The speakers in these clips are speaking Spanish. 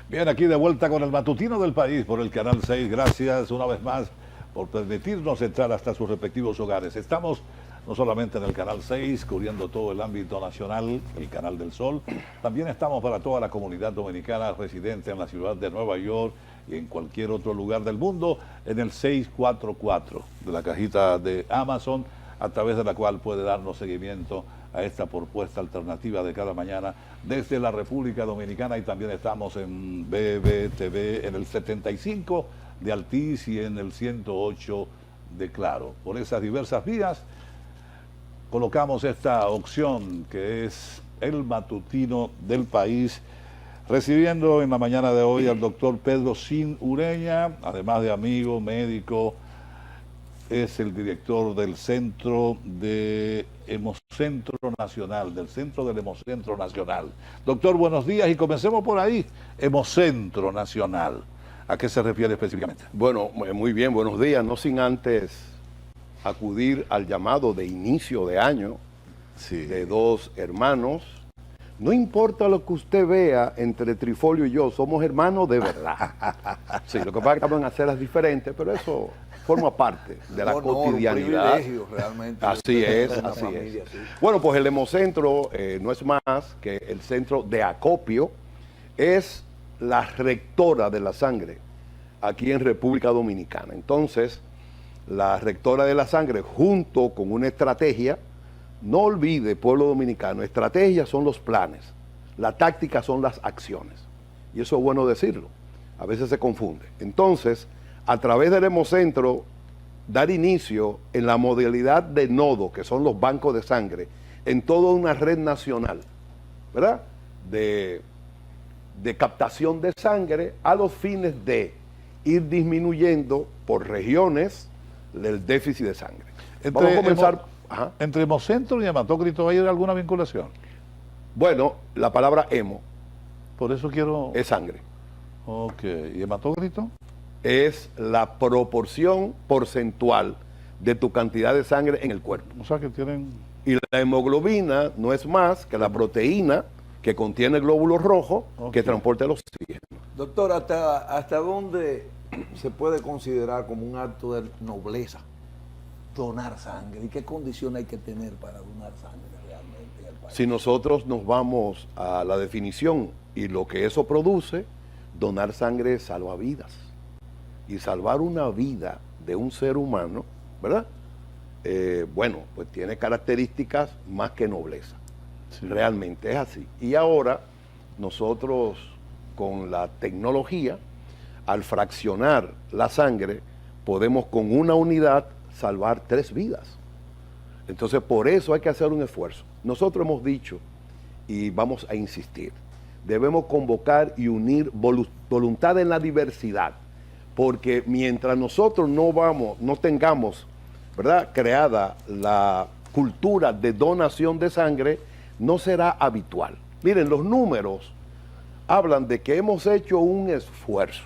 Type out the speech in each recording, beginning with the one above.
Bien, aquí de vuelta con el matutino del país por el Canal 6. Gracias una vez más por permitirnos entrar hasta sus respectivos hogares. Estamos no solamente en el Canal 6, cubriendo todo el ámbito nacional, el Canal del Sol, también estamos para toda la comunidad dominicana residente en la ciudad de Nueva York y en cualquier otro lugar del mundo, en el 644 de la cajita de Amazon, a través de la cual puede darnos seguimiento a esta propuesta alternativa de cada mañana desde la República Dominicana, y también estamos en BBTV en el 75 de Altiz y en el 108 de Claro. Por esas diversas vías colocamos esta opción que es el matutino del país, recibiendo en la mañana de hoy al doctor Pedro Sin Ureña, además de amigo, médico, es el director del Centro de Hemocentro Nacional, del Centro del Hemocentro Nacional. Doctor, buenos días y comencemos por ahí. Hemocentro Nacional, ¿a qué se refiere específicamente? Bueno, muy bien, buenos días. No sin antes acudir al llamado de inicio de año de dos hermanos. No importa lo que usted vea entre Trifolio y yo, somos hermanos de verdad. Sí, lo que pasa es que van a hacer las diferentes, pero eso forma parte de la cotidianidad. Un privilegio, realmente. Así es, así es. Bueno, pues el Hemocentro no es más que el centro de acopio, es la rectora de la sangre aquí en República Dominicana. Entonces, la rectora de la sangre, junto con una estrategia, no olvide, pueblo dominicano, estrategias son los planes, la táctica son las acciones. Y eso es bueno decirlo, a veces se confunde. Entonces, a través del Hemocentro, dar inicio en la modalidad de nodo, que son los bancos de sangre, en toda una red nacional, ¿verdad? De captación de sangre a los fines de ir disminuyendo por regiones el déficit de sangre. Vamos a comenzar. ¿Entre Hemocentro y Hematócrito hay alguna vinculación? Bueno, la palabra hemo. Por eso quiero... Es sangre. Ok, ¿y hematócrito? Es la proporción porcentual de tu cantidad de sangre en el cuerpo. O sea que tienen... Y la hemoglobina no es más que la proteína que contiene el glóbulo rojo que transporta el oxígeno. Doctor, ¿hasta dónde se puede considerar como un acto de nobleza donar sangre? ¿Y qué condiciones hay que tener para donar sangre realmente en el país? Si nosotros nos vamos a la definición y lo que eso produce, donar sangre salva vidas. Y salvar una vida de un ser humano, ¿verdad? Bueno, pues tiene características más que nobleza. Sí. Realmente es así. Y ahora nosotros con la tecnología, al fraccionar la sangre, podemos con una unidad salvar 3 vidas. Entonces, por eso hay que hacer un esfuerzo. Nosotros hemos dicho, y vamos a insistir, debemos convocar y unir voluntad en la diversidad, porque mientras nosotros no tengamos, ¿verdad?, creada la cultura de donación de sangre, no será habitual. Miren, los números hablan de que hemos hecho un esfuerzo.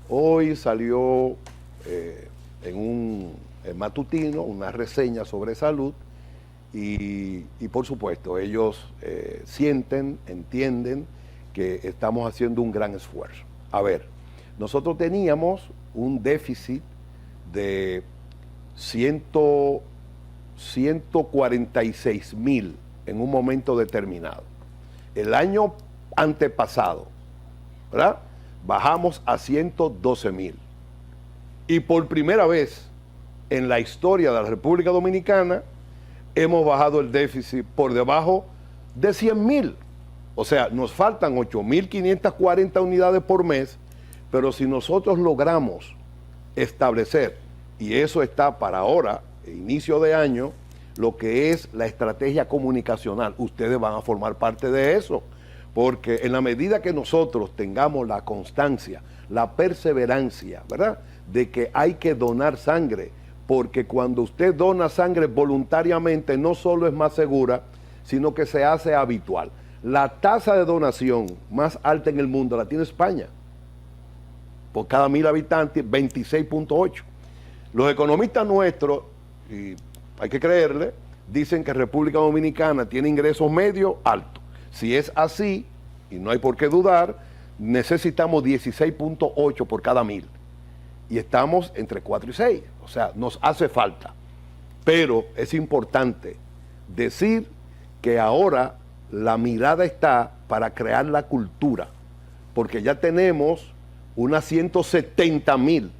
Hoy salió en un matutino una reseña sobre salud y por supuesto ellos sienten, entienden que estamos haciendo un gran esfuerzo. A ver, nosotros teníamos un déficit de 146,000 en un momento determinado. El año antepasado, ¿verdad?, bajamos a 112,000. Y por primera vez en la historia de la República Dominicana hemos bajado el déficit por debajo de 100,000. O sea, nos faltan 8,540 unidades por mes, pero si nosotros logramos establecer, y eso está para ahora, inicio de año, lo que es la estrategia comunicacional, ustedes van a formar parte de eso, porque en la medida que nosotros tengamos la constancia, la perseverancia, ¿verdad?, de que hay que donar sangre, porque cuando usted dona sangre voluntariamente no solo es más segura, sino que se hace habitual. La tasa de donación más alta en el mundo la tiene España. Por cada 1,000 habitantes, 26,8. Los economistas nuestros, y hay que creerle, dicen que República Dominicana tiene ingresos medios altos. Si es así, y no hay por qué dudar, necesitamos 16.8 por cada 1000. Y estamos entre 4 y 6. O sea, nos hace falta. Pero es importante decir que ahora la mirada está para crear la cultura. Porque ya tenemos unas 170,000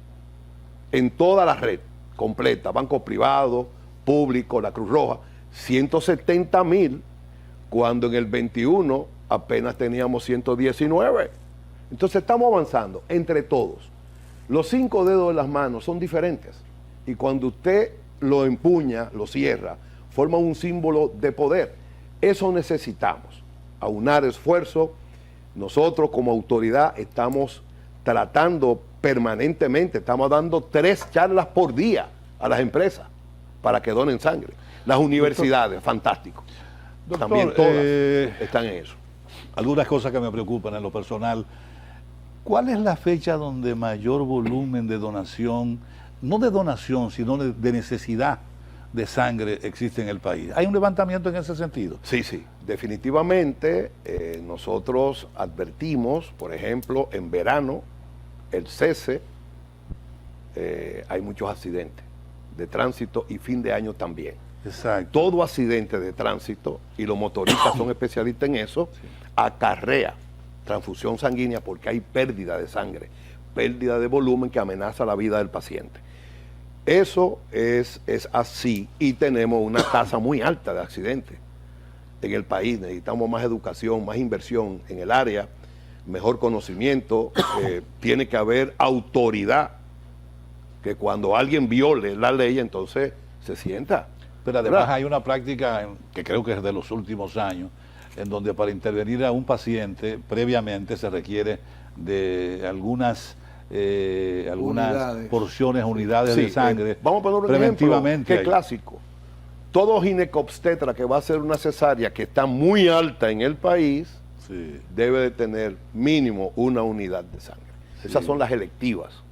en toda la red completa. Bancos privados, públicos, la Cruz Roja. 170,000 cuando en el 21 apenas teníamos 119. Entonces estamos avanzando entre todos. Los 5 dedos de las manos son diferentes y cuando usted lo empuña, lo cierra, forma un símbolo de poder. Eso necesitamos, aunar esfuerzo. Nosotros como autoridad estamos tratando permanentemente, estamos dando 3 charlas por día a las empresas para que donen sangre. Las universidades, fantástico. Doctor, también todas están en eso. Algunas cosas que me preocupan en lo personal. ¿Cuál es la fecha donde mayor volumen de donación, no de donación, sino de necesidad de sangre existe en el país? ¿Hay un levantamiento en ese sentido? Sí, sí, definitivamente nosotros advertimos, por ejemplo, en verano, el cese, hay muchos accidentes de tránsito y fin de año también. Exacto. Todo accidente de tránsito, y los motoristas son especialistas en eso, acarrea transfusión sanguínea porque hay pérdida de sangre, pérdida de volumen que amenaza la vida del paciente. Eso es así y tenemos una tasa muy alta de accidentes en el país. Necesitamos más educación, más inversión en el área, mejor conocimiento, tiene que haber autoridad, que cuando alguien viole la ley entonces se sienta. Pero además ¿verdad? hay una práctica que creo que es de los últimos años, en donde para intervenir a un paciente previamente se requiere de algunas porciones, unidades Sí, de sangre. vamos a poner un preventivamente. ejemplo, que clásico. Todo ginecobstetra que va a hacer una cesárea que está muy alta en el país, Sí. debe de tener mínimo una unidad de sangre. Sí. Esas son las electivas.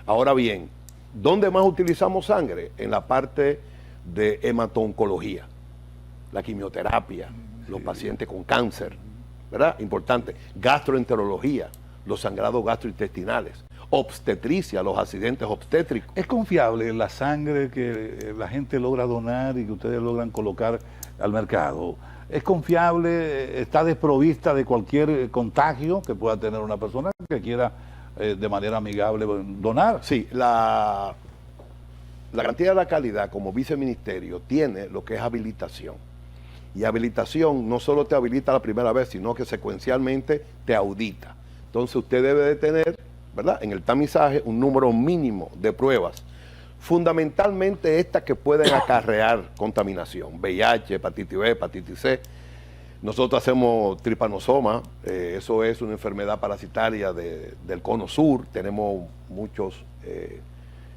Ahora bien, ¿dónde más utilizamos sangre? En la parte de hemato-oncología, la quimioterapia, los pacientes con cáncer, ¿verdad? Importante. Gastroenterología, los sangrados gastrointestinales. Obstetricia, los accidentes obstétricos. ¿Es confiable la sangre que la gente logra donar y que ustedes logran colocar al mercado? ¿Es confiable? ¿Está desprovista de cualquier contagio que pueda tener una persona que quiera de manera amigable donar? Sí, la garantía de la calidad como viceministerio tiene lo que es habilitación. Y habilitación no solo te habilita la primera vez, sino que secuencialmente te audita. Entonces usted debe de tener, ¿verdad?, en el tamizaje un número mínimo de pruebas, fundamentalmente estas que pueden acarrear contaminación, VIH, hepatitis B, hepatitis C. Nosotros hacemos tripanosoma, eso es una enfermedad parasitaria del cono sur, tenemos muchos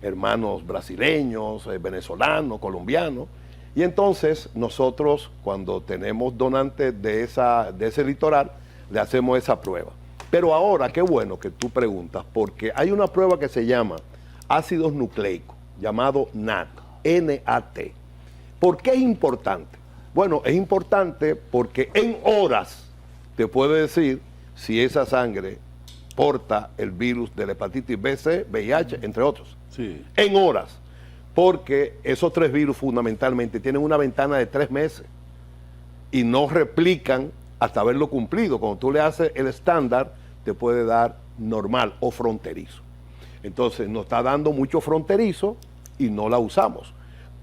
hermanos brasileños, venezolanos, colombianos, y entonces nosotros cuando tenemos donantes de ese litoral, le hacemos esa prueba. Pero ahora, qué bueno que tú preguntas, porque hay una prueba que se llama ácidos nucleicos, llamado NAT, N-A-T. ¿Por qué es importante? Bueno, es importante porque en horas te puede decir si esa sangre porta el virus de la hepatitis B, C, VIH, entre otros. Sí. En horas. Porque esos 3 virus fundamentalmente tienen una ventana de 3 meses y no replican hasta haberlo cumplido. Cuando tú le haces el estándar, te puede dar normal o fronterizo. Entonces nos está dando mucho fronterizo y no la usamos.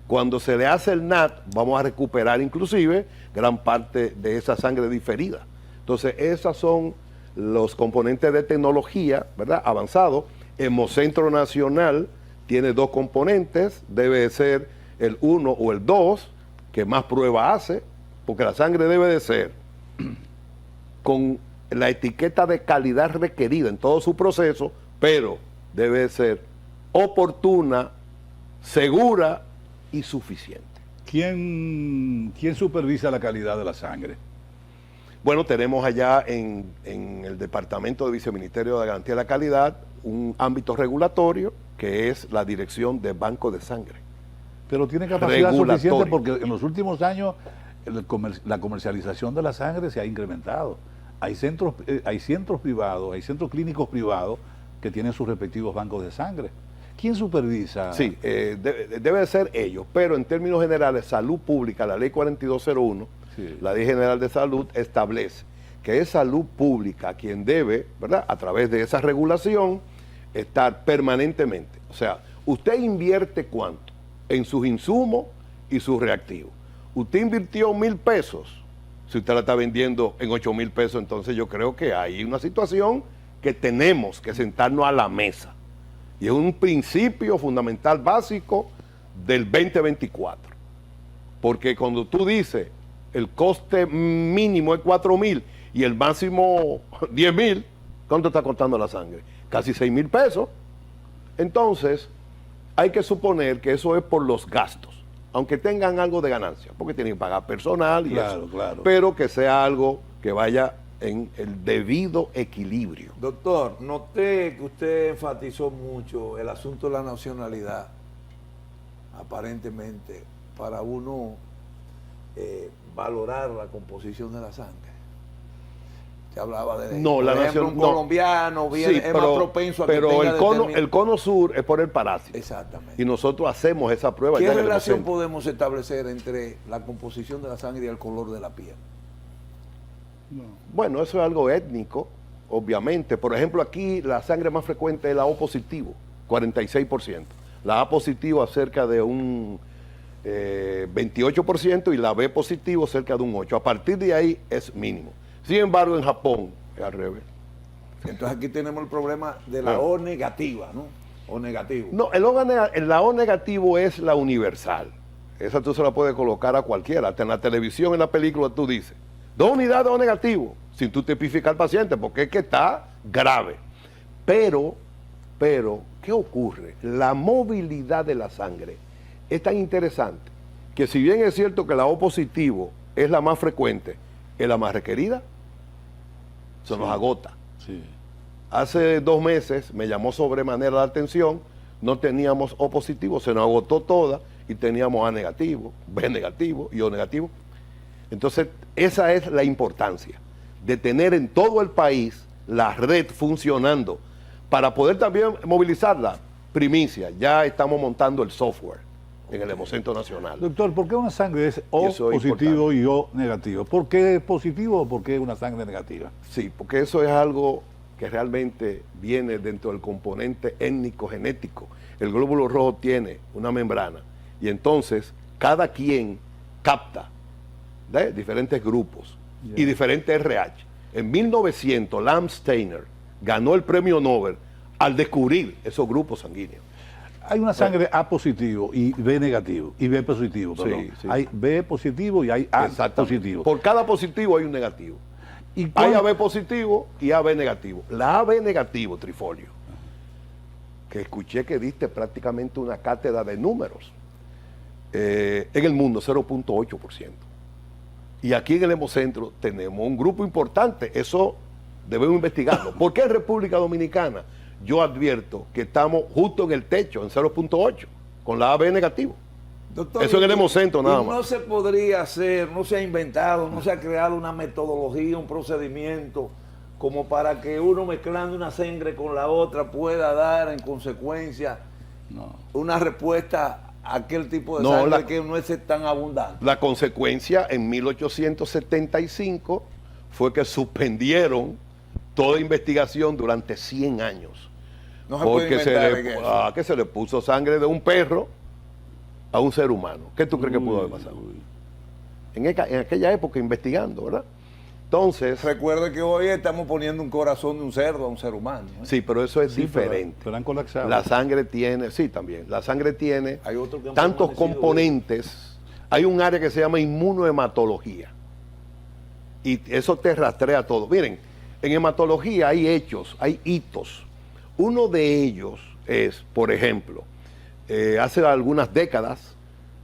Cuando se le hace el NAT, vamos a recuperar inclusive gran parte de esa sangre diferida. Entonces esos son los componentes de tecnología, ¿verdad?, avanzado. Hemocentro Nacional tiene 2 componentes, debe de ser el 1 o el 2, que más prueba hace, porque la sangre debe de ser con la etiqueta de calidad requerida en todo su proceso, pero debe de ser oportuna, segura y suficiente. ¿Quién supervisa la calidad de la sangre? Bueno, tenemos allá en el Departamento de Viceministerio de Garantía de la Calidad un ámbito regulatorio que es la Dirección de Banco de Sangre. Pero tiene capacidad Regulatorio. suficiente porque en los últimos años la comercialización de la sangre se ha incrementado. hay centros privados, hay centros clínicos privados que tienen sus respectivos bancos de sangre. ¿Quién supervisa? Sí, debe de ser ellos, pero en términos generales, salud pública, la ley 4201, Sí. la ley general de salud establece que es salud pública quien debe, ¿verdad?, a través de esa regulación, estar permanentemente. O sea, usted invierte cuánto en sus insumos y sus reactivos. Usted invirtió 1,000 pesos, si usted la está vendiendo en 8,000 pesos, entonces yo creo que hay una situación que tenemos que sentarnos a la mesa. Y es un principio fundamental básico del 2024. Porque cuando tú dices el coste mínimo es 4,000 y el máximo 10,000, ¿cuánto está costando la sangre? Casi 6,000 pesos. Entonces, hay que suponer que eso es por los gastos, aunque tengan algo de ganancia, porque tienen que pagar personal y Claro, eso. claro. Pero que sea algo que vaya en el debido equilibrio. Doctor, noté que usted enfatizó mucho el asunto de la nacionalidad, aparentemente, para uno valorar la composición de la sangre. Se hablaba de, No, por la ejemplo, nación- un no. colombiano viene, Sí, es más propenso a que pero tenga el cono sur es por el parásito. Exactamente. Y nosotros hacemos esa prueba. ¿Qué ya en el relación centro. podemos establecer entre la composición de la sangre y el color de la piel? Bueno, eso es algo étnico, obviamente. Por ejemplo, aquí la sangre más frecuente es la O positivo, 46%. La A positivo cerca de un 28% y la B positivo cerca de un 8%. A partir de ahí es mínimo. Sin embargo, en Japón es al revés. Entonces aquí tenemos el problema de la Ah. O negativa, ¿no? O negativo. No, la O negativo es la universal. Esa tú se la puedes colocar a cualquiera. Hasta en la televisión, en la película, tú dices 2 unidades de O negativo, sin tú tipificar al paciente, porque es que está grave. Pero, ¿qué ocurre? La movilidad de la sangre es tan interesante que si bien es cierto que la O positivo es la más frecuente, es la más requerida, se nos agota. Sí. Hace 2 meses me llamó sobremanera la atención, no teníamos O positivo, se nos agotó toda y teníamos A negativo, B negativo y O negativo. Entonces, esa es la importancia de tener en todo el país la red funcionando para poder también movilizarla. Primicia, ya estamos montando el software en el Hemocentro Nacional. Doctor, ¿por qué una sangre es O Eso es positivo y O negativo? ¿Por qué es positivo o por qué una sangre negativa? Sí, porque eso es algo que realmente viene dentro del componente étnico-genético. El glóbulo rojo tiene una membrana y entonces cada quien capta de diferentes grupos y diferentes RH. En 1900, Lamb Steiner ganó el premio Nobel al descubrir esos grupos sanguíneos. Hay una sangre A positivo y B negativo, y B positivo, Sí, perdón. sí. Hay B positivo y hay A Exactamente. positivo. Por cada positivo hay un negativo. ¿Y Hay cuál- AB positivo y AB negativo. La AB negativo, Trifolio, que escuché que diste prácticamente una cátedra de números, en el mundo 0.8%. Y aquí en el Hemocentro tenemos un grupo importante, eso debemos investigarlo. ¿Por qué en República Dominicana yo advierto que estamos justo en el techo, en 0.8, con la AB negativo? Doctor, Eso en el y- Hemocentro nada y más. no se podría hacer, no se ha inventado, no se ha creado una metodología, un procedimiento como para que uno mezclando una sangre con la otra pueda dar en consecuencia una respuesta a aquel tipo de No, sangre la- que no es tan abundante. La consecuencia en 1875 fue que suspendieron toda investigación durante 100 años. No se puede Porque inventar en eso. que se le puso sangre de un perro a un ser humano. ¿Qué tú crees que pudo haber pasado? En aquella época investigando, ¿verdad? Entonces, Recuerde que hoy estamos poniendo un corazón de un cerdo a un ser humano. ¿eh? sí, pero eso es Sí, pero- diferente. pero han colapsado. La sangre tiene, sí, también. La sangre tiene Hay otros que han tantos permanecido, componentes. Hay un área que se llama inmunohematología. Y eso te rastrea todo. Miren, en hematología hay hechos, hay hitos. Uno de ellos es, por ejemplo, hace algunas décadas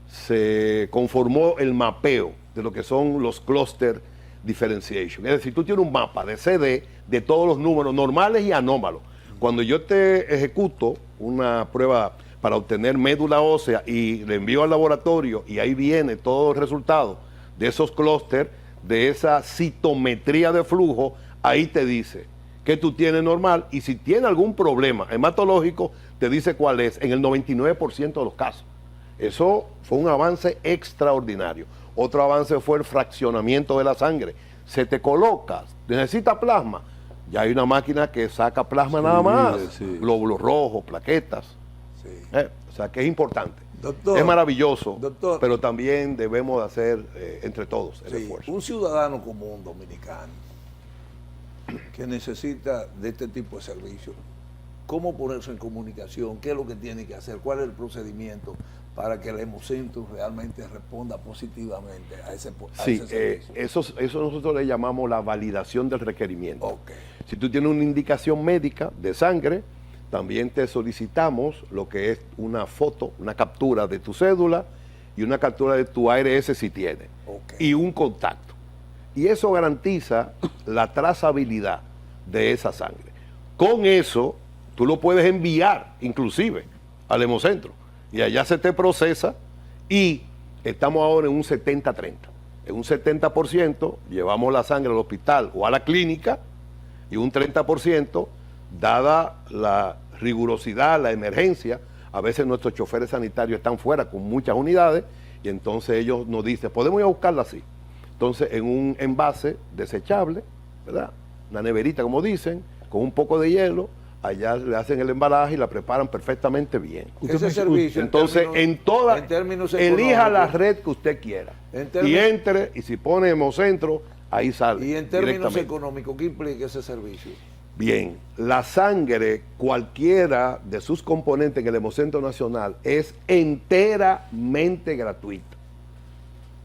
se conformó el mapeo de lo que son los cluster differentiation. Es decir, tú tienes un mapa de CD de todos los números normales y anómalos. Cuando yo te ejecuto una prueba para obtener médula ósea y le envío al laboratorio y ahí viene todo el resultado de esos clústeres, de esa citometría de flujo, ahí te dice que tú tienes normal, y si tiene algún problema hematológico, te dice cuál es, en el 99% de los casos. Eso fue un avance extraordinario. Otro avance fue el fraccionamiento de la sangre. Se te coloca, necesita plasma, ya hay una máquina que saca plasma nada más, glóbulos rojos, plaquetas. Sí. O sea que es importante. Doctor, es maravilloso, doctor, pero también debemos de hacer entre todos el esfuerzo. Un ciudadano común dominicano que necesita de este tipo de servicios, ¿cómo ponerse en comunicación? ¿Qué es lo que tiene que hacer? ¿Cuál es el procedimiento para que el Hemocentro realmente responda positivamente a ese servicio? Eso nosotros le llamamos la validación del requerimiento. Okay. Si tú tienes una indicación médica de sangre, también te solicitamos lo que es una foto, una captura de tu cédula y una captura de tu ARS si tienes, y un contacto. Y eso garantiza la trazabilidad de esa sangre. Con eso, tú lo puedes enviar inclusive al Hemocentro y allá se te procesa, y estamos ahora en un 70-30. En un 70% llevamos la sangre al hospital o a la clínica, y un 30%, dada la rigurosidad, la emergencia, a veces nuestros choferes sanitarios están fuera con muchas unidades, y entonces ellos nos dicen, podemos ir a buscarla así. Entonces, en un envase desechable, ¿verdad? Una neverita, como dicen, con un poco de hielo, allá le hacen el embalaje y la preparan perfectamente bien. Ese servicio, entonces, en términos elija la red que usted quiera y entre, y si pone Hemocentro, ahí sale. Y en términos económicos, ¿qué implica ese servicio? Bien, la sangre, cualquiera de sus componentes en el Hemocentro Nacional, es enteramente gratuita.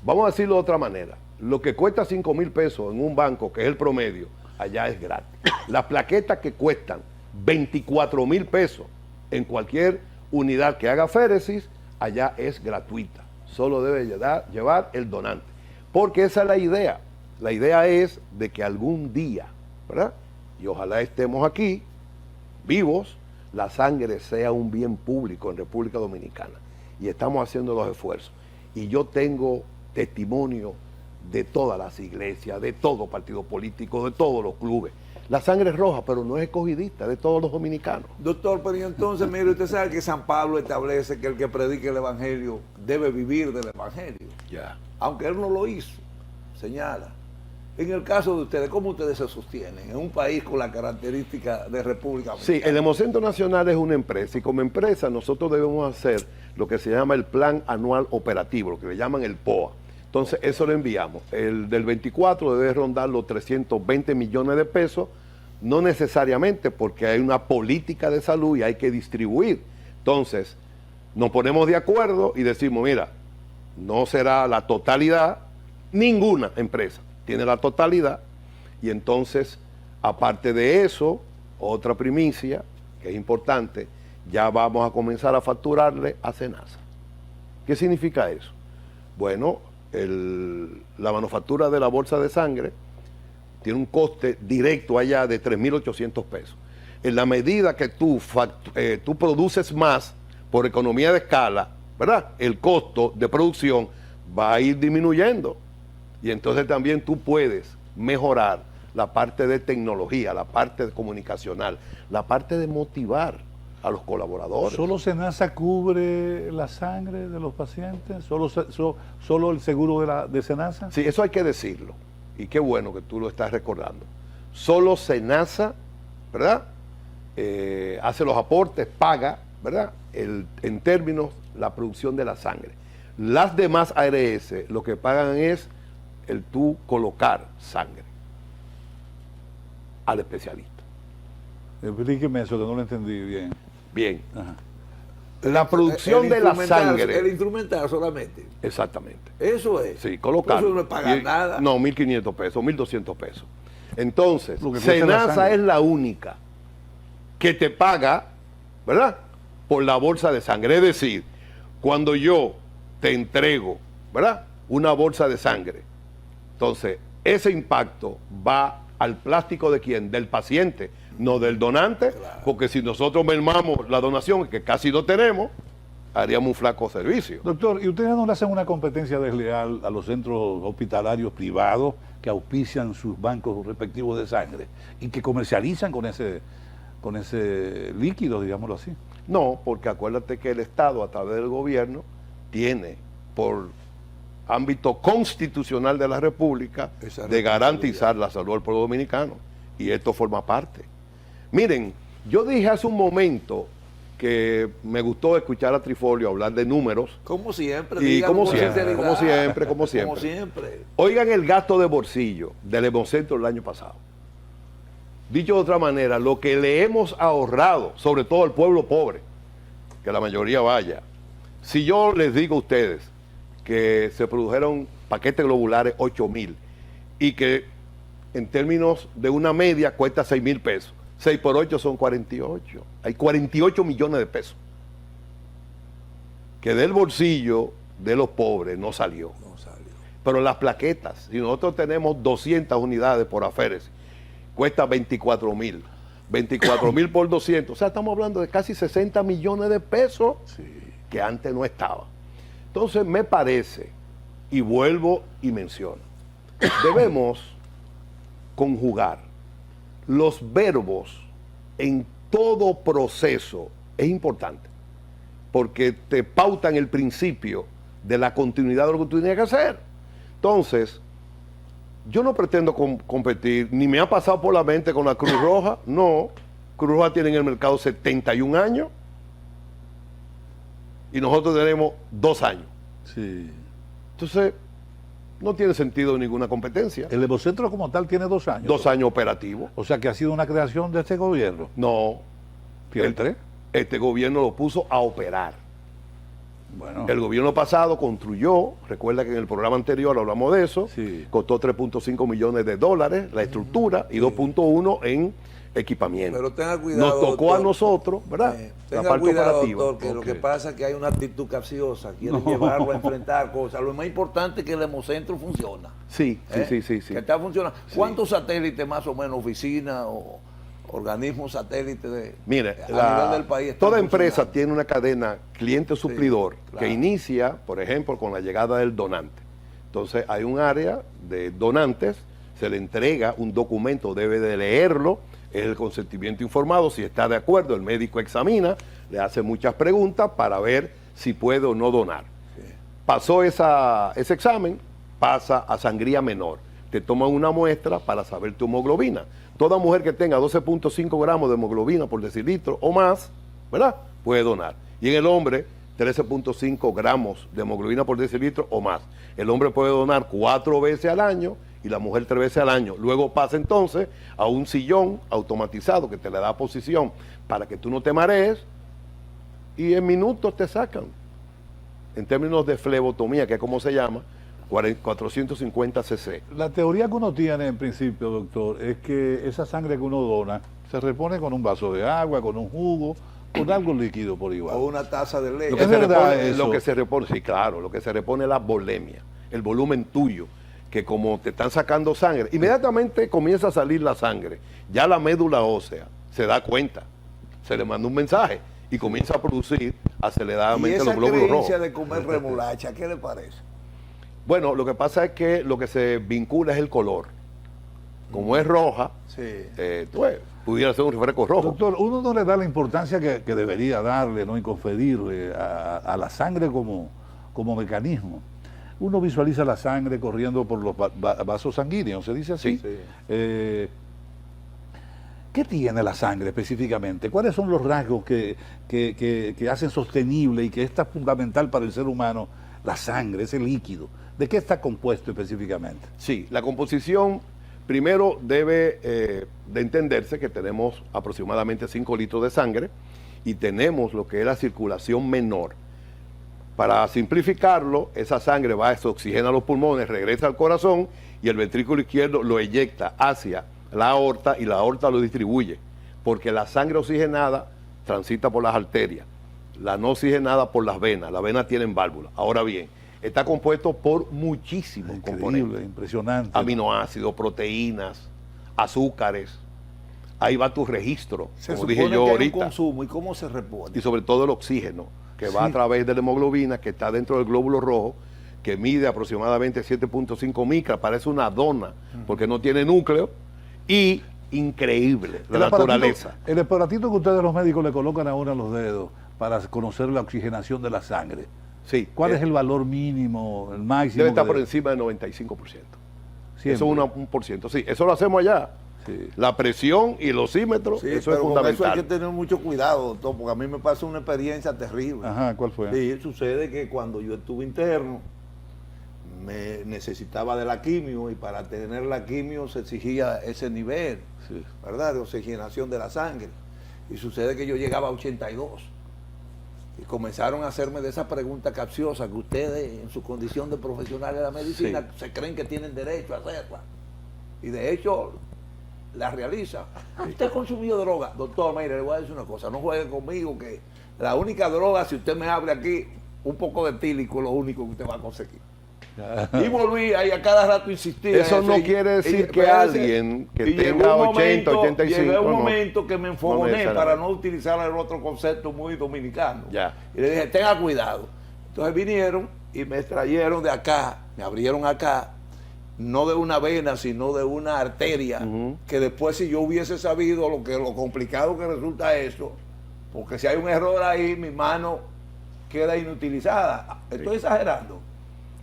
Vamos a decirlo de otra manera. Lo que cuesta 5,000 pesos en un banco, que es el promedio, allá es gratis. Las plaquetas que cuestan 24,000 pesos en cualquier unidad que haga féresis, allá es gratuita. Solo debe llevar el donante. Porque esa es la idea. La idea es de que algún día, ¿verdad? Y ojalá estemos aquí, vivos, la sangre sea un bien público en República Dominicana. Y estamos haciendo los esfuerzos. Y yo tengo testimonio de todas las iglesias, de todo partido político, de todos los clubes. La sangre es roja, pero no es escogidista, de todos los dominicanos. Doctor, pero entonces, mire, usted sabe que San Pablo establece que el que predique el Evangelio debe vivir del Evangelio. Ya. Aunque él no lo hizo, señala. En el caso de ustedes, ¿cómo ustedes se sostienen en un país con la característica de República Dominicana? Sí, el Hemocentro Nacional es una empresa, y como empresa nosotros debemos hacer lo que se llama el Plan Anual Operativo, lo que le llaman el POA. Entonces, eso lo enviamos. El del 24 debe rondar los 320 millones de pesos, no necesariamente porque hay una política de salud y hay que distribuir. Entonces, nos ponemos de acuerdo y decimos, mira, no será la totalidad, ninguna empresa tiene la totalidad, y entonces, aparte de eso, otra primicia que es importante, ya vamos a comenzar a facturarle a Senasa. ¿Qué significa eso? Bueno, la manufactura de la bolsa de sangre tiene un coste directo allá de 3.800 pesos. En la medida que tú produces más por economía de escala, ¿verdad? El costo de producción va a ir disminuyendo. Y entonces también tú puedes mejorar la parte de tecnología, la parte de comunicacional, la parte de motivar a los colaboradores. ¿Solo Senasa cubre la sangre de los pacientes? ¿Solo el seguro de Senasa? Sí, eso hay que decirlo. Y qué bueno que tú lo estás recordando. Solo Senasa, ¿verdad? Hace los aportes, paga, ¿verdad? En términos, la producción de la sangre. Las demás ARS lo que pagan es el tú colocar sangre al especialista. Explíqueme eso, que no lo entendí bien. Bien. Ajá. La producción de la sangre. El instrumental solamente. Exactamente. Eso es. Sí, colocar. Eso no es pagar nada. No, 1.500 pesos, 1.200 pesos. Entonces, Lo que cuesta Senasa es la única que te paga, ¿verdad? Por la bolsa de sangre. Es decir, cuando yo te entrego, ¿verdad? Una bolsa de sangre, entonces ese impacto va al plástico de quién, del paciente, no del donante, claro. Porque si nosotros mermamos la donación, que casi no tenemos, haríamos un flaco servicio. Doctor, ¿y ustedes no le hacen una competencia desleal a los centros hospitalarios privados que auspician sus bancos respectivos de sangre y que comercializan con ese líquido, digámoslo así? No, porque acuérdate que el Estado, a través del gobierno, tiene por ámbito constitucional de la República Esa de garantizar la salud del pueblo dominicano. Y esto forma parte. Miren, yo dije hace un momento que me gustó escuchar a Trifolio hablar de números. Como siempre. Y dígalo como con siempre, sinceridad. como siempre. Como siempre. Oigan el gasto de bolsillo del Hemocentro el año pasado. Dicho de otra manera, lo que le hemos ahorrado, sobre todo al pueblo pobre, que la mayoría vaya. Si yo les digo a ustedes que se produjeron paquetes globulares 8,000 y que en términos de una media cuesta 6,000 pesos, 6 por 8 son 48. Hay 48 millones de pesos que del bolsillo de los pobres no salió. No salió. Pero las plaquetas, si nosotros tenemos 200 unidades por aférese, cuesta 24,000. 24,000 por 200. O sea, estamos hablando de casi 60 millones de pesos que antes no estaba. Entonces, me parece, y vuelvo y menciono, debemos conjugar los verbos en todo proceso. Es importante, porque te pautan el principio de la continuidad de lo que tú tienes que hacer. Entonces, yo no pretendo competir, ni me ha pasado por la mente con la Cruz Roja. No, Cruz Roja tiene en el mercado 71 años y nosotros tenemos 2 años. Sí. Entonces, no tiene sentido ninguna competencia. El Hemocentro como tal tiene 2 años. 2 años operativos. O sea que ha sido una creación de este gobierno. No, ¿Tiene 3? este gobierno lo puso a operar. Bueno. El gobierno pasado construyó, recuerda que en el programa anterior hablamos de eso, Sí. costó 3.5 millones de dólares la estructura y 2.1 en equipamiento. Pero tenga cuidado. Nos tocó doctor. a nosotros, ¿verdad? La Tenga parte cuidado, operativa. doctor, que lo que Ok. pasa es que hay una actitud capciosa, quieren llevarlo a enfrentar cosas. Lo más importante es que el Hemocentro funciona. Sí, ¿eh? sí. Que está funcionando. ¿Cuántos satélites más o menos, oficinas o organismos satélites Mire, a nivel del país están toda empresa funcionando? tiene una cadena cliente-suplidor claro. que inicia, por ejemplo, con la llegada del donante. Entonces hay un área de donantes, se le entrega un documento, debe de leerlo, es el consentimiento informado, si está de acuerdo, el médico examina, le hace muchas preguntas para ver si puede o no donar. Pasó ese examen, pasa a sangría menor. Te toman una muestra para saber tu hemoglobina. Toda mujer que tenga 12.5 gramos de hemoglobina por decilitro o más, ¿verdad?, puede donar. Y en el hombre, 13.5 gramos de hemoglobina por decilitro o más. El hombre puede donar 4 veces al año y la mujer 3 veces al año. Luego pasa entonces a un sillón automatizado que te le da posición para que tú no te marees y en minutos te sacan. En términos de flebotomía, que es como se llama, 450 cc. La teoría que uno tiene en principio, doctor, es que esa sangre que uno dona se repone con un vaso de agua, con un jugo, con algo líquido por igual. O una taza de leche. Lo que, Es se verdad repone, eso. lo que se repone, sí, claro, lo que se repone es la volemia, el volumen tuyo, que como te están sacando sangre, inmediatamente comienza a salir la sangre. Ya la médula ósea se da cuenta, se le manda un mensaje y comienza a producir Y aceleradamente esa los glóbulos creencia rojos. de comer remolacha, ¿qué le parece? Bueno, lo que pasa es que lo que se vincula es el color. Como es roja, Sí. pues, pudiera ser un refresco rojo. Doctor, uno no le da la importancia que debería darle, ¿no?, y conferirle a la sangre como mecanismo. Uno visualiza la sangre corriendo por los vasos sanguíneos, ¿se dice así? Sí. ¿Qué tiene la sangre específicamente? ¿Cuáles son los rasgos que hacen sostenible y que es tan fundamental para el ser humano la sangre, ese líquido? ¿De qué está compuesto específicamente? Sí, la composición primero debe de entenderse que tenemos aproximadamente 5 litros de sangre y tenemos lo que es la circulación menor. Para simplificarlo, esa sangre va, se oxigena a los pulmones, regresa al corazón y el ventrículo izquierdo lo eyecta hacia la aorta y la aorta lo distribuye, porque la sangre oxigenada transita por las arterias, la no oxigenada por las venas tienen válvulas. Ahora bien, está compuesto por muchísimos componentes. Increíble, impresionante. Aminoácidos, proteínas, azúcares. Ahí va tu registro, Se como supone dije yo que hay un ahorita. consumo, ¿y cómo se repone? Y sobre todo el oxígeno. que va a través de la hemoglobina, que está dentro del glóbulo rojo, que mide aproximadamente 7.5 micras, parece una dona, porque no tiene núcleo, y increíble la naturaleza. El aparatito que ustedes los médicos le colocan a uno en los dedos para conocer la oxigenación de la sangre. Sí. ¿Cuál es el valor mínimo, el máximo? Debe estar por encima del 95%. Siempre. Eso es un por ciento. Sí, eso lo hacemos allá. Sí. La presión y el osímetro, Sí, eso pero es con fundamental. eso hay que tener mucho cuidado, doctor, porque a mí me pasó una experiencia terrible. Ajá, ¿cuál fue? Sí, sucede que cuando yo estuve interno, me necesitaba de la quimio y para tener la quimio se exigía ese nivel, Sí. ¿verdad?, de oxigenación de la sangre. Y sucede que yo llegaba a 82. Y comenzaron a hacerme de esa pregunta capciosa que ustedes, en su condición de profesional de la medicina, se creen que tienen derecho a hacerla. Y de hecho, la realiza. ¿Usted ha consumido droga? Doctor, mire, le voy a decir una cosa, no juegue conmigo, que la única droga, si usted me abre aquí, un poco de etílico es lo único que usted va a conseguir. Y volví ahí a cada rato insistir. Eso no quiere decir que alguien que tenga 80, 85... Llegué a un no, momento que me no enfogoné necesariamente. para no utilizar el otro concepto muy dominicano. Ya. Y le dije, tenga cuidado. Entonces vinieron y me extrayeron de acá, me abrieron acá, no de una vena, sino de una arteria, que después si yo hubiese sabido lo complicado que resulta eso, porque si hay un error ahí, mi mano queda inutilizada. Estoy exagerando.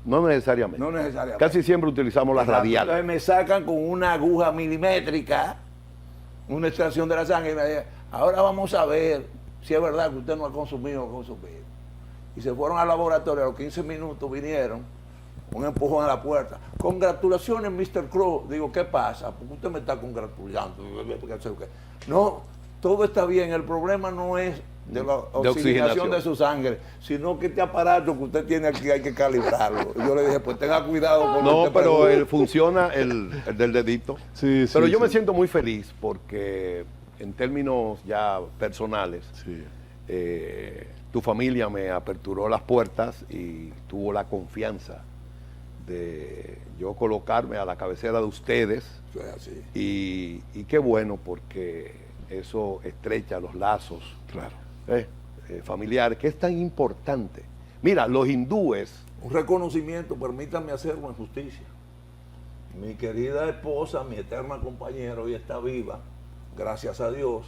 No necesariamente. No necesariamente. Casi siempre utilizamos la radial. Entonces me sacan con una aguja milimétrica, una extracción de la sangre, y me dicen, ahora vamos a ver si es verdad que usted no ha consumido o consumido. Y se fueron al laboratorio, a los 15 minutos vinieron, un empujón a la puerta. Congratulaciones, Mr. Cruz. Digo, ¿qué pasa? Porque usted me está congratulando. No, todo está bien, el problema no es de la oxigenación de su sangre, sino que este aparato que usted tiene aquí hay que calibrarlo. Y yo le dije, pues tenga cuidado. No, pero funciona el del dedito. Sí, sí, pero yo sí. me siento muy feliz porque en términos ya personales, Sí. tu familia me aperturó las puertas y tuvo la confianza de yo colocarme a la cabecera de ustedes. Eso es así. Y qué bueno porque eso estrecha los lazos Claro. familiares, que es tan importante. Mira, los hindúes, Un reconocimiento, permítanme hacerlo en justicia. Mi querida esposa, mi eterna compañera, hoy está viva, gracias a Dios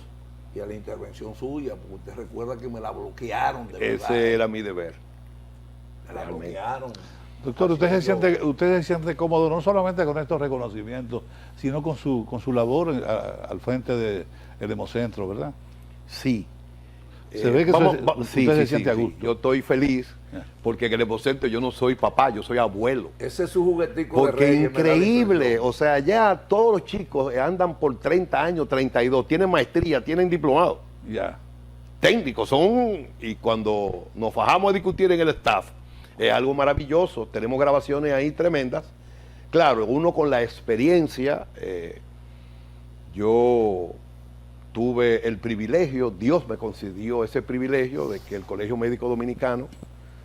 y a la intervención suya, porque usted recuerda que me la bloquearon. De verdad. ese era mi deber. Me la realmente. bloquearon. Doctor, usted se siente cómodo no solamente con estos reconocimientos, sino con su labor al frente del Hemocentro, ¿verdad? Sí. Se ve que usted se siente a gusto. Yo estoy feliz porque en el Hemocentro yo no soy papá, yo soy abuelo. Ese es su juguetico de Porque Reyes, me da la increíble, impresión. o sea, ya todos los chicos andan por 30 años, 32, tienen maestría, tienen diplomado, Ya. técnicos son, y cuando nos fajamos a discutir en el staff, es algo maravilloso, tenemos grabaciones ahí tremendas. Claro, uno con la experiencia, yo tuve el privilegio, Dios me concedió ese privilegio de que el Colegio Médico Dominicano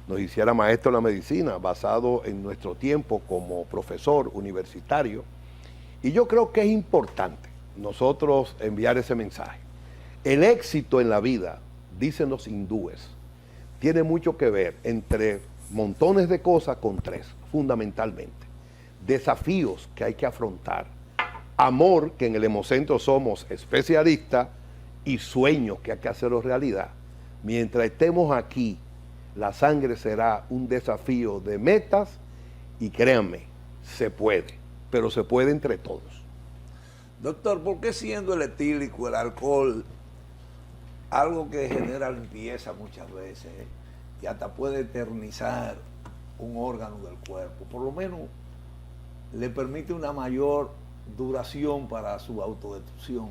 nos hiciera maestro de la medicina, basado en nuestro tiempo como profesor universitario. Y yo creo que es importante nosotros enviar ese mensaje. El éxito en la vida, dicen los hindúes, tiene mucho que ver entre montones de cosas con tres, fundamentalmente. Desafíos que hay que afrontar, amor, que en el Hemocentro somos especialistas, y sueños que hay que hacerlo realidad. Mientras estemos aquí, la sangre será un desafío de metas y créanme, se puede, pero se puede entre todos. Doctor, ¿por qué siendo el etílico, el alcohol, algo que genera limpieza muchas veces y hasta puede eternizar un órgano del cuerpo, por lo menos le permite una mayor duración para su autodestrucción?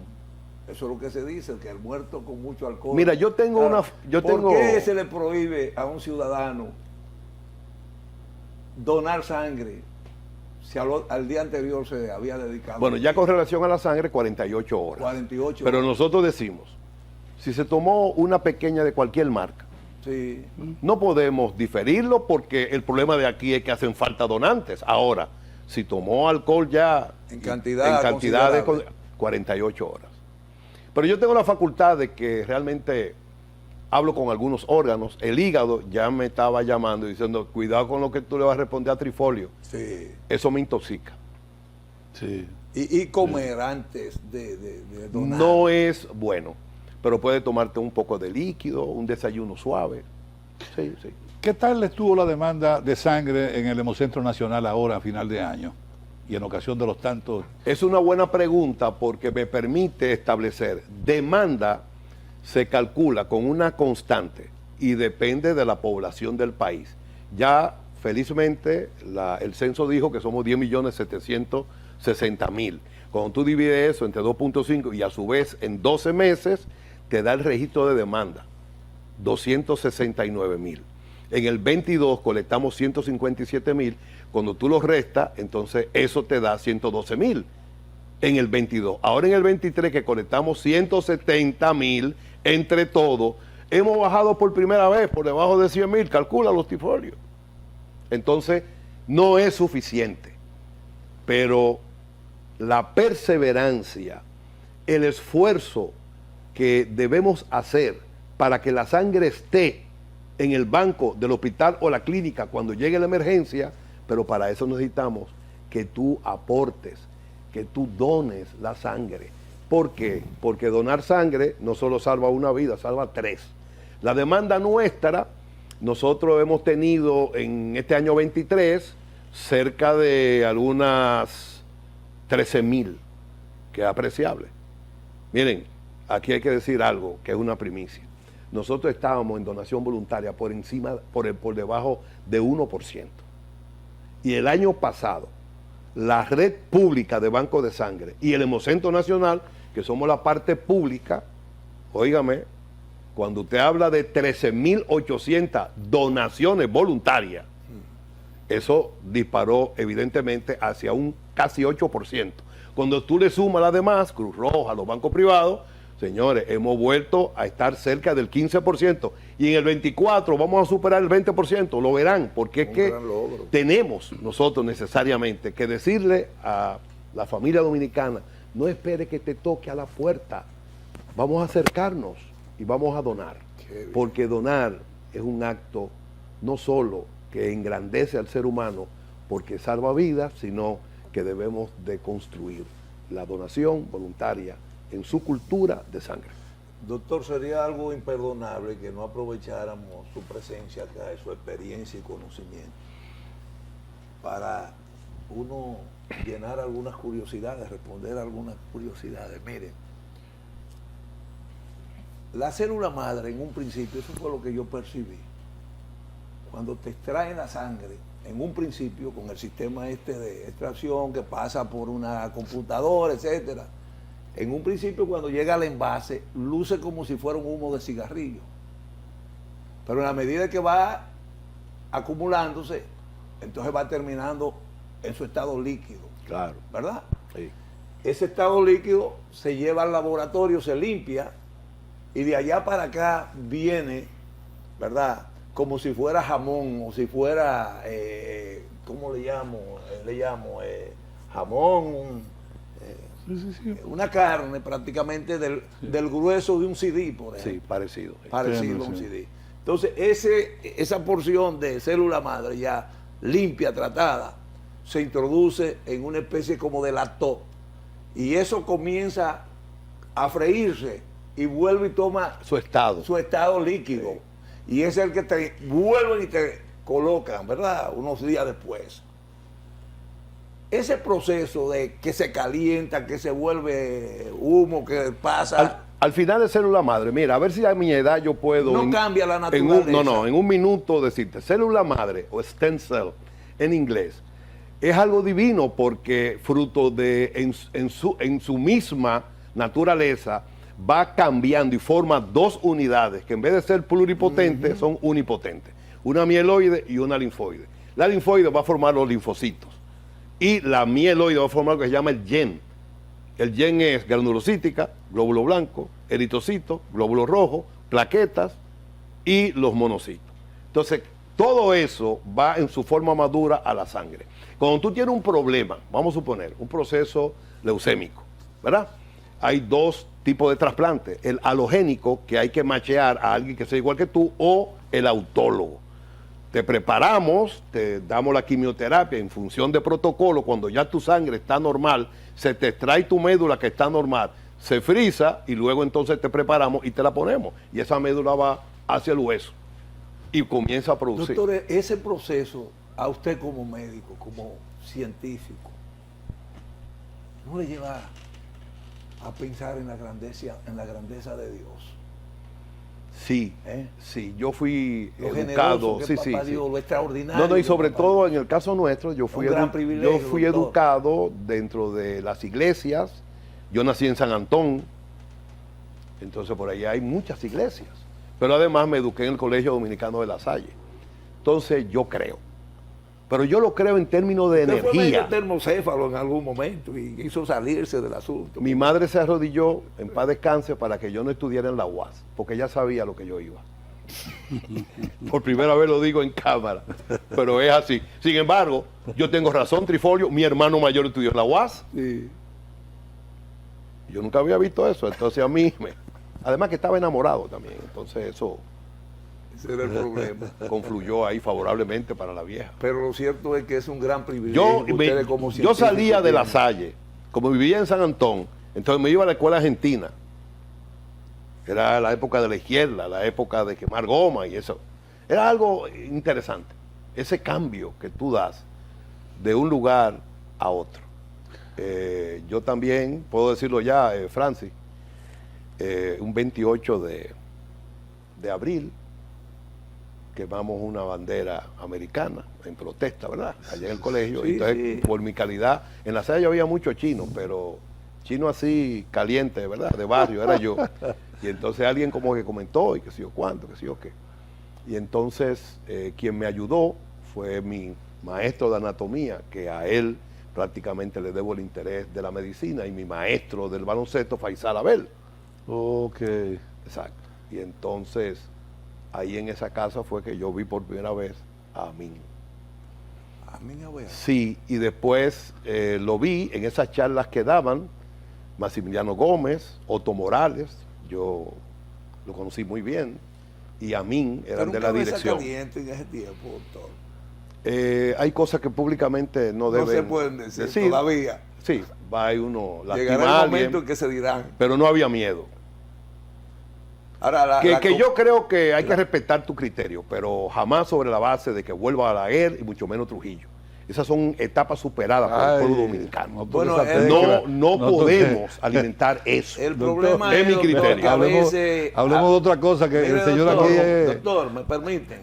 Eso es lo que se dice, que el muerto con mucho alcohol... Mira, yo tengo ¿Por qué se le prohíbe a un ciudadano donar sangre si al día anterior se había dedicado? Bueno, ya con relación a la sangre, 48 horas. 48 Pero horas. nosotros decimos, si se tomó una pequeña de cualquier marca, Sí. no podemos diferirlo porque el problema de aquí es que hacen falta donantes. Ahora, si tomó alcohol ya En cantidad de considerable. 48 horas. Pero yo tengo la facultad de que realmente hablo con algunos órganos, el hígado ya me estaba llamando diciendo, cuidado con lo que tú le vas a responder a Trifolio. Sí. Eso me intoxica. Sí. Y comer antes de donar. No es bueno, pero puede tomarte un poco de líquido, un desayuno suave. Sí, sí. ¿Qué tal estuvo la demanda de sangre en el Hemocentro Nacional ahora a final de año? Y en ocasión de los tantos... Es una buena pregunta porque me permite establecer demanda se calcula con una constante y depende de la población del país. Ya felizmente el censo dijo que somos 10.760.000. Cuando tú divides eso entre 2.5 y a su vez en 12 meses te da el registro de demanda, 269.000. En el 22 colectamos 157.000. Cuando tú lo restas, entonces eso te da 112.000 en el 22. Ahora en el 23 que colectamos 170.000 entre todos, hemos bajado por primera vez por debajo de 100.000. Calcula los tifolios. Entonces no es suficiente, pero la perseverancia, el esfuerzo que debemos hacer para que la sangre esté en el banco del hospital o la clínica cuando llegue la emergencia, pero para eso necesitamos que tú aportes, que tú dones la sangre. ¿Por qué? Porque donar sangre no solo salva una vida, salva 3. La demanda nuestra, nosotros hemos tenido en este año 23 cerca de algunas 13.000, que es apreciable. Miren, aquí hay que decir algo que es una primicia. Nosotros estábamos en donación voluntaria por debajo de 1%. Y el año pasado, la red pública de bancos de sangre y el Hemocentro Nacional, que somos la parte pública, óigame, cuando usted habla de 13.800 donaciones voluntarias, eso disparó evidentemente hacia un casi 8%. Cuando tú le sumas las demás, Cruz Roja, los bancos privados, señores, hemos vuelto a estar cerca del 15%. Y en el 24 vamos a superar el 20%, lo verán, porque es que tenemos nosotros necesariamente que decirle a la familia dominicana, no espere que te toque a la puerta, vamos a acercarnos y vamos a donar. Porque donar es un acto no solo que engrandece al ser humano porque salva vidas, sino que debemos de construir la donación voluntaria en su cultura de sangre. Doctor, sería algo imperdonable que no aprovecháramos su presencia acá, su experiencia y conocimiento, para uno llenar algunas curiosidades, responder algunas curiosidades. Miren, la célula madre en un principio, eso fue lo que yo percibí, cuando te extraen la sangre, en un principio con el sistema este de extracción que pasa por una computadora, etcétera, en un principio cuando llega al envase luce como si fuera un humo de cigarrillo, pero en la medida que va acumulándose, entonces va terminando en su estado líquido. Claro. ¿Verdad? Sí. Ese estado líquido se lleva al laboratorio, se limpia y de allá para acá viene, ¿verdad? Como si fuera jamón o si fuera, ¿cómo le llamo? Jamón, una carne prácticamente del grueso de un CD, por ejemplo. Sí, parecido. Parecido a un CD. Entonces, esa porción de célula madre ya limpia, tratada, se introduce en una especie como de lactó. Y eso comienza a freírse y vuelve y toma su estado líquido. Sí. Y es el que te vuelven y te colocan, ¿verdad? Unos días después. Ese proceso de que se calienta, que se vuelve humo, que pasa... Al final de célula madre, mira, a ver si a mi edad yo puedo... No cambia la naturaleza. En un minuto decirte, célula madre o stem cell en inglés, es algo divino porque fruto de, en su misma naturaleza, va cambiando y forma 2 unidades que en vez de ser pluripotentes son unipotentes. Una mieloide y una linfoide. La linfoide va a formar los linfocitos y la mieloide va a formar lo que se llama el gen. El gen es granulocítica, glóbulo blanco, eritrocito, glóbulo rojo, plaquetas y los monocitos. Entonces, todo eso va en su forma madura a la sangre. Cuando tú tienes un problema, vamos a suponer, un proceso leucémico, ¿verdad? Hay 2 tipos de trasplante. El halogénico, que hay que machear a alguien que sea igual que tú, o el autólogo. Te preparamos, te damos la quimioterapia en función de protocolo. Cuando ya tu sangre está normal, se te extrae tu médula que está normal, se frisa y luego entonces te preparamos y te la ponemos. Y esa médula va hacia el hueso y comienza a producir. Doctor, ese proceso, a usted como médico, como científico, ¿no le lleva a pensar en la grandeza de Dios? Sí, sí, yo fui Lo educado, generoso que sí, es sí, Papá sí. Dios, lo extraordinario. No, y sobre Papá todo Dios. en el caso nuestro, yo fui, Un gran privilegio, yo fui doctor. educado dentro de las iglesias. Yo nací en San Antón, entonces por allá hay muchas iglesias. Pero además me eduqué en el Colegio Dominicano de La Salle. Entonces yo creo. Pero yo lo creo en términos de Usted fue medio energía. termocéfalo en algún momento y hizo salirse del asunto. Mi madre se arrodilló en paz descanse para que yo no estudiara en la UAS, porque ella sabía lo que yo iba. Por primera vez lo digo en cámara, pero es así. Sin embargo, yo tengo razón, Trifolio, mi hermano mayor estudió en la UAS. Sí. Yo nunca había visto eso, entonces a mí además que estaba enamorado también, entonces eso Ese era el problema. confluyó ahí favorablemente para la vieja. Pero lo cierto es que es un gran privilegio. que ustedes como Yo científicos salía de La tienen. Salle, como vivía en San Antón, entonces me iba a la escuela argentina. Era la época de la izquierda, la época de quemar goma y eso. Era algo interesante, ese cambio que tú das de un lugar a otro. Yo también, puedo decirlo ya, Francis, un 28 de abril, quemamos una bandera americana en protesta, ¿verdad? Allá en el colegio. Sí, Entonces, sí. por mi calidad, en La Salle había mucho chino, pero chino así caliente, ¿verdad? De barrio, era yo. Y entonces alguien como que comentó, y qué sé yo cuánto, qué sé yo qué. Y entonces quien me ayudó fue mi maestro de anatomía, que a él prácticamente le debo el interés de la medicina, y mi maestro del baloncesto, Faisal Abel. Ok. Exacto. Y entonces, ahí en esa casa fue que yo vi por primera vez a Amin. A mí no veo. Sí, y después lo vi en esas charlas que daban Maximiliano Gómez, Otto Morales, yo lo conocí muy bien, y Amin eran de la dirección. caliente en ese tiempo, doctor. Hay cosas que públicamente no No deben se pueden decir todavía. Sí, va a uno lastimar Llegará a el momento alguien, en que se dirán. pero no había miedo. Ahora, Que yo creo que hay que respetar tu criterio, pero jamás sobre la base de que vuelva a la guerra y mucho menos Trujillo. Esas son etapas superadas por el pueblo dominicano. Bueno, No podemos alimentar eso. el Doctor, problema es es, mi doctor, criterio. que a veces... Hablemos de otra cosa, que Mire, el señor doctor, aquí es Doctor, ¿me permiten?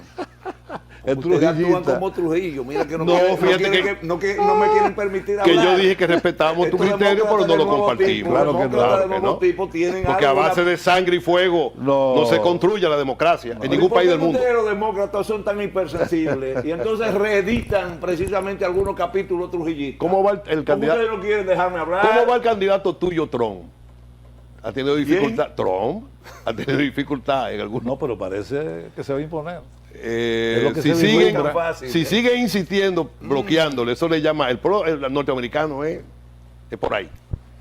el Ustedes actúan trujillista. como Trujillo. Mira que no, No, quieren- fíjate quieren que- no me quieren permitir Que hablar. yo dije que respetábamos tu Estos criterio, pero no lo demócratas de nuevo compartimos. tipo, Claro que no. demócratas de Claro que nuevo no. tipo tienen Porque a algo, base una- de sangre y fuego no se construye la democracia en ningún ¿Y por país qué del mundo. ustedes los demócratas son tan hipersensibles y entonces reeditan precisamente algunos capítulos trujillistas? ¿Cómo va el ¿Cómo candidato? ustedes no quieren dejarme hablar? ¿Cómo va el candidato tuyo, Trump? ¿Ha tenido dificultad? Trump ha tenido dificultad en algunos. No, pero parece que se va a imponer. Eh, lo que si se siguen, vislumbra. Fácil, si ¿eh? sigue insistiendo, bloqueándole, eso le llama, el norteamericano es por ahí.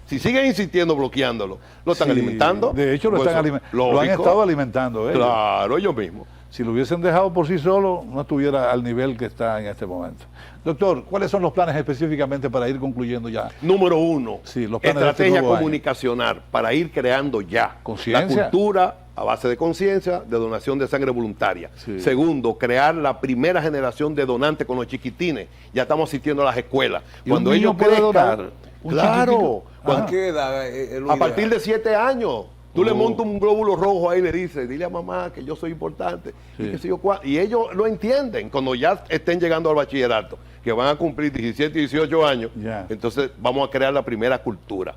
Si siguen insistiendo, bloqueándolo, lo están Sí, alimentando. De hecho, lo Pues, están alimentando. Lo han lógico. estado alimentando ellos. Claro, ellos mismos. Si lo hubiesen dejado por sí solo, no estuviera al nivel que está en este momento. Doctor, ¿cuáles son los planes específicamente para ir concluyendo ya? Número uno, Sí, los planes de este estrategia nuevo año. comunicacional para ir creando ya Conciencia. la cultura a base de conciencia, de donación de sangre voluntaria. Sí. Segundo, crear la primera generación de donantes con los chiquitines. Ya estamos asistiendo a las escuelas. ¿Y un niño puede donar? ¿Un Claro. chiquitico? Cuando- ¿A qué edad, Luis? a partir de 7 años. Tú le Oh. montas un glóbulo rojo ahí y le dices, dile a mamá que yo soy importante. Sí. Y, qué sé yo cuál. Y ellos lo entienden cuando ya estén llegando al bachillerato, que van a cumplir 17 y 18 años. Ya. Entonces vamos a crear la primera cultura.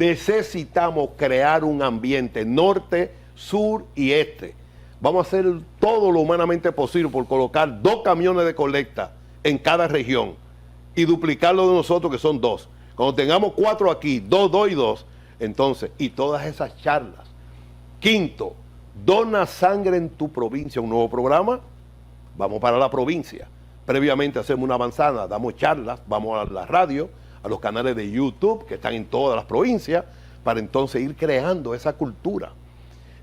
Necesitamos crear un ambiente norte, sur y este. Vamos a hacer todo lo humanamente posible por colocar 2 camiones de colecta en cada región y duplicarlo de nosotros, que son 2. Cuando tengamos 4 aquí, 2, 2 y 2, entonces, y todas esas charlas. Quinto, dona sangre en tu provincia, un nuevo programa. Vamos para la provincia. Previamente hacemos una avanzada, damos charlas, vamos a la radio, a los canales de YouTube que están en todas las provincias, para entonces ir creando esa cultura.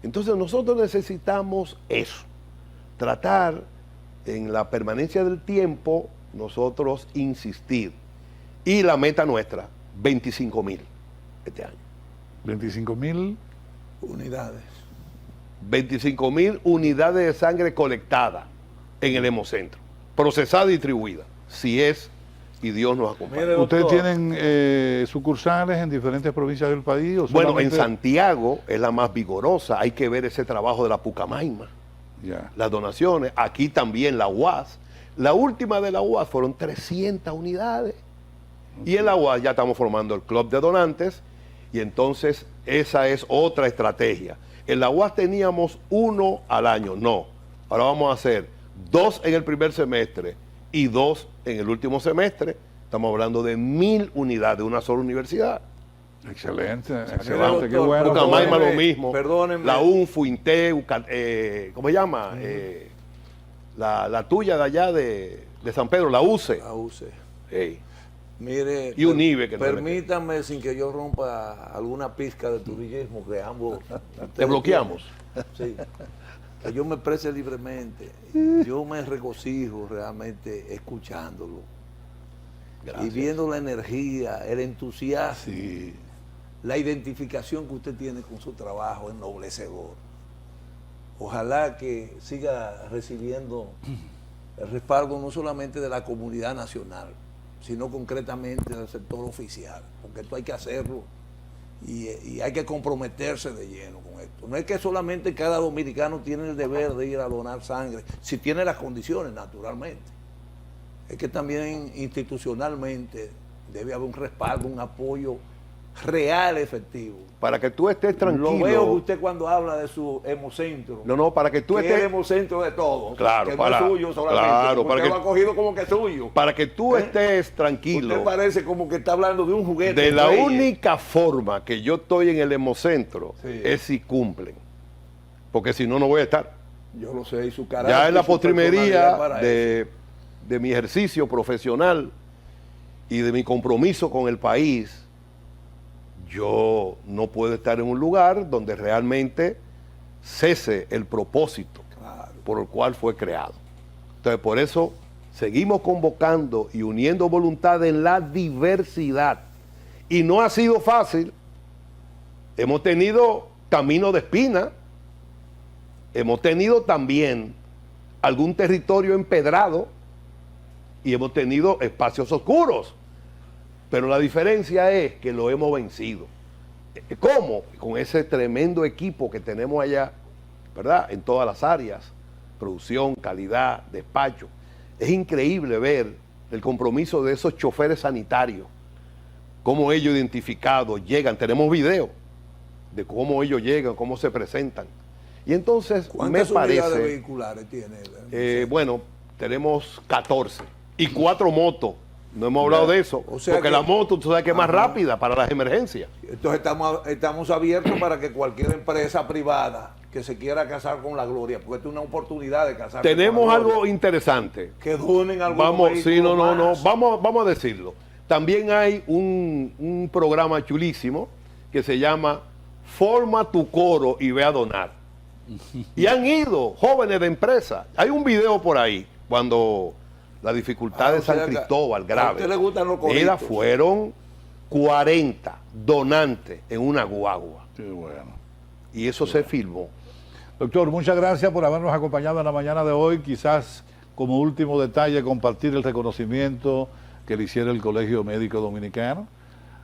Entonces nosotros necesitamos eso, tratar en la permanencia del tiempo, nosotros insistir. Y la meta nuestra, 25,000 este año. 25,000 unidades. 25,000 unidades de sangre colectadas en el hemocentro, procesada y distribuida, si es y Dios nos acompaña. Mire, ¿Ustedes doctor, tienen sucursales en diferentes provincias del país? ¿O Bueno, en solamente- Santiago es la más vigorosa, hay que ver ese trabajo de la Pucamaima, Ya. las donaciones, aquí también la UAS. La última de la UAS fueron 300 unidades. Y en la UAS ya estamos formando el club de donantes y entonces esa es otra estrategia. En la UAS teníamos 1 al año, no. Ahora vamos a hacer 2 en el primer semestre y 2 en el último semestre. Estamos hablando de 1,000 unidades de una sola universidad. Excelente, Mire, excelente, qué doctor, bueno. Pucamaima perdóneme, lo mismo. perdóneme. La UNFU, INTE, ¿cómo se llama? La tuya de allá de San Pedro, la UCE. La UCE. Ey. Mire, Y UNIBE, que no le permítame, sin que yo rompa alguna pizca de turismo que ambos... Te bloqueamos. Sí. Que yo me exprese libremente. Yo me regocijo realmente escuchándolo. Gracias. Y viendo la energía, el entusiasmo, Sí. la identificación que usted tiene con su trabajo, ennoblecedor. Ojalá que siga recibiendo el respaldo no solamente de la comunidad nacional, sino concretamente del sector oficial, porque esto hay que hacerlo y hay que comprometerse de lleno con esto. No es que solamente cada dominicano tiene el deber de ir a donar sangre, si tiene las condiciones, naturalmente. Es que también institucionalmente debe haber un respaldo, un apoyo real, efectivo. Para que tú estés tranquilo. Lo veo que usted cuando habla de su hemocentro, No, para que tú que es el estés... hemocentro de todos, Claro, que para- no es suyo solamente, claro, porque para usted que- lo ha cogido como que es suyo. Para que tú ¿Eh? estés tranquilo. Usted parece como que está hablando de un juguete. De la Reyes. única forma que yo estoy en el hemocentro Sí. es si cumplen. Porque si no, no voy a estar. Yo lo sé, y su carácter. Ya en la y su personalidad postrimería para eso. de mi ejercicio profesional y de mi compromiso con el país, yo no puedo estar en un lugar donde realmente cese el propósito Claro. por el cual fue creado. Entonces, por eso seguimos convocando y uniendo voluntad en la diversidad. Y no ha sido fácil. Hemos tenido camino de espina. Hemos tenido también algún territorio empedrado y hemos tenido espacios oscuros. Pero la diferencia es que lo hemos vencido. ¿Cómo? Con ese tremendo equipo que tenemos allá, ¿verdad? En todas las áreas, producción, calidad, despacho. Es increíble ver el compromiso de esos choferes sanitarios, cómo ellos identificados llegan. Tenemos video de cómo ellos llegan, cómo se presentan. Y entonces me ¿Cuántas unidades parece, vehiculares tiene? bueno, tenemos 14 y 4 motos. No hemos hablado de eso, O sea porque que- la moto, tú sabes que es más Ajá. rápida para las emergencias. Entonces estamos abiertos para que cualquier empresa privada que se quiera casar con la gloria, porque esta es una oportunidad de casarse Tenemos con la algo gloria, interesante. que donen algo. Vamos, sí, no, vamos a decirlo. También hay un programa chulísimo que se llama Forma tu coro y ve a donar. Y han ido jóvenes de empresa. Hay un video por ahí cuando la dificultad de San Cristóbal ¿A grave. usted le gustan los Mira, coritos? fueron 40 donantes en una guagua. Qué bueno. Y eso se filmó. Doctor, muchas gracias por habernos acompañado en la mañana de hoy. Quizás como último detalle compartir el reconocimiento que le hiciera el Colegio Médico Dominicano.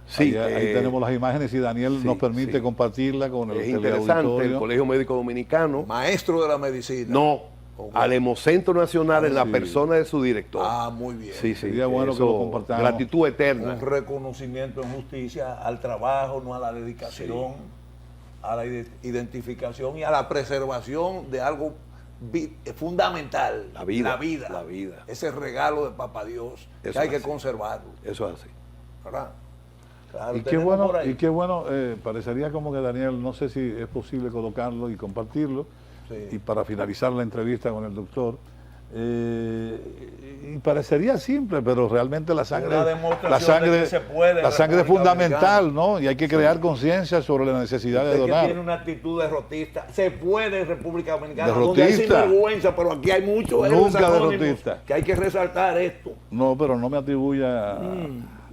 Sí, ahí tenemos las imágenes y Daniel sí, nos permite sí. compartirla con el Es interesante, el teleauditorio. Colegio Médico Dominicano. Maestro de la medicina. No, Ok. al Hemocentro Nacional en la Sí. persona de su director. Ah, muy bien. Sí, sí. Sería bueno que eso, lo compartamos. Gratitud eterna. Un reconocimiento en justicia al trabajo, no a la dedicación, a la identificación y a la preservación de algo fundamental. La vida, La vida. la vida. Ese regalo de Papá Dios, que Eso hay que así. conservarlo. Eso es así. ¿Verdad? Claro, Y qué tenemos bueno, por ahí. parecería como que Daniel, no sé si es posible colocarlo y compartirlo. Sí. Y para finalizar la entrevista con el doctor, Y parecería simple, pero realmente la sangre, Una demostración la sangre, de que se puede en la sangre es República fundamental, Dominicana. ¿no? Y hay que crear conciencia sobre la necesidad de Usted que donar. tiene una actitud derrotista, se puede en República Dominicana, donde hay Derrotista. sinvergüenza, pero aquí hay muchos héroes Nunca anónimos derrotista. que hay que resaltar esto. No, pero no me atribuya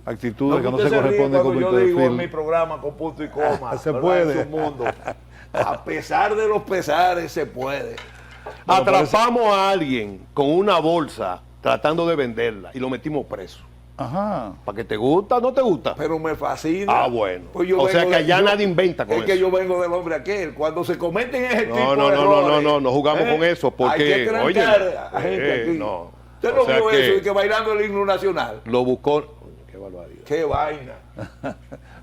actitudes que no usted se ríe corresponden con cuando mi yo digo en mi perfil. programa con punto y coma. Se ¿verdad? puede. En su mundo. A pesar de los pesares, se puede. Bueno, Atrapamos a alguien con una bolsa tratando de venderla y lo metimos preso. Ajá. ¿Para que te gusta o no te gusta? Pero me fascina. Ah, bueno. Pues yo O sea vengo que de- allá yo- nadie inventa con es que eso. yo vengo del hombre aquel. Cuando se cometen ese tipo No, de no, no, errores, no jugamos con eso, porque, hay que trancar oye, a gente aquí. no. Usted O no sea vio que- eso y que bailando el himno nacional. Lo buscó. Qué barbaridad. Qué vaina.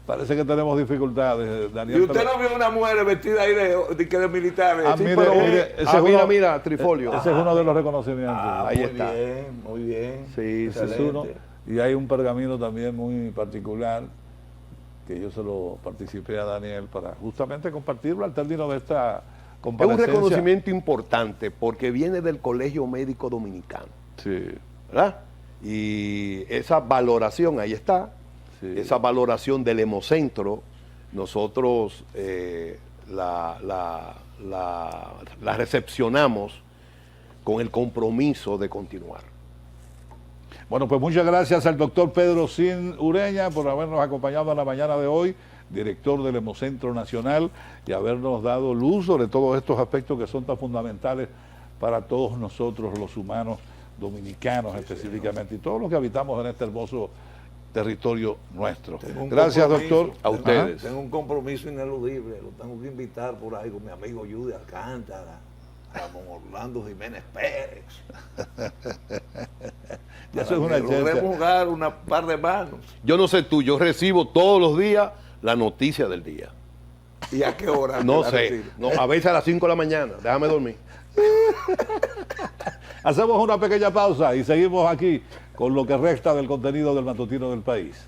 Parece que tenemos dificultades, Daniel. Y usted pero- no vio una mujer vestida ahí de militares. Ah, Sí, mire, pero- mire, ese es mira, uno- mira, Trifolio. Ese es uno de los reconocimientos. ahí muy está. bien, muy bien. Sí, Ese es Excelente. uno. Y hay un pergamino también muy particular que yo se lo participé a Daniel para justamente compartirlo al término de esta Es un comparecencia. reconocimiento importante porque viene del Colegio Médico Dominicano, Sí, ¿verdad? Y esa valoración, ahí está, sí. esa valoración del Hemocentro, nosotros la recepcionamos con el compromiso de continuar. Bueno, pues muchas gracias al doctor Pedro Sin Ureña por habernos acompañado en la mañana de hoy, director del Hemocentro Nacional, y habernos dado luz sobre todos estos aspectos que son tan fundamentales para todos nosotros, los humanos dominicanos específicamente, y todos los que habitamos en este hermoso territorio nuestro. Tengo un Gracias, compromiso. doctor. A ustedes. Tengo un compromiso ineludible, lo tengo que invitar por ahí con mi amigo Judy Alcántara, Ramón Orlando Jiménez Pérez. Ya eso es una Logremos esencia. jugar una par de manos. Yo no sé tú, yo recibo todos los días la noticia del día. ¿Y a qué hora? No la sé, recibe? no, a veces a las 5 de la mañana, déjame dormir. Hacemos una pequeña pausa y seguimos aquí con lo que resta del contenido del matutino del país.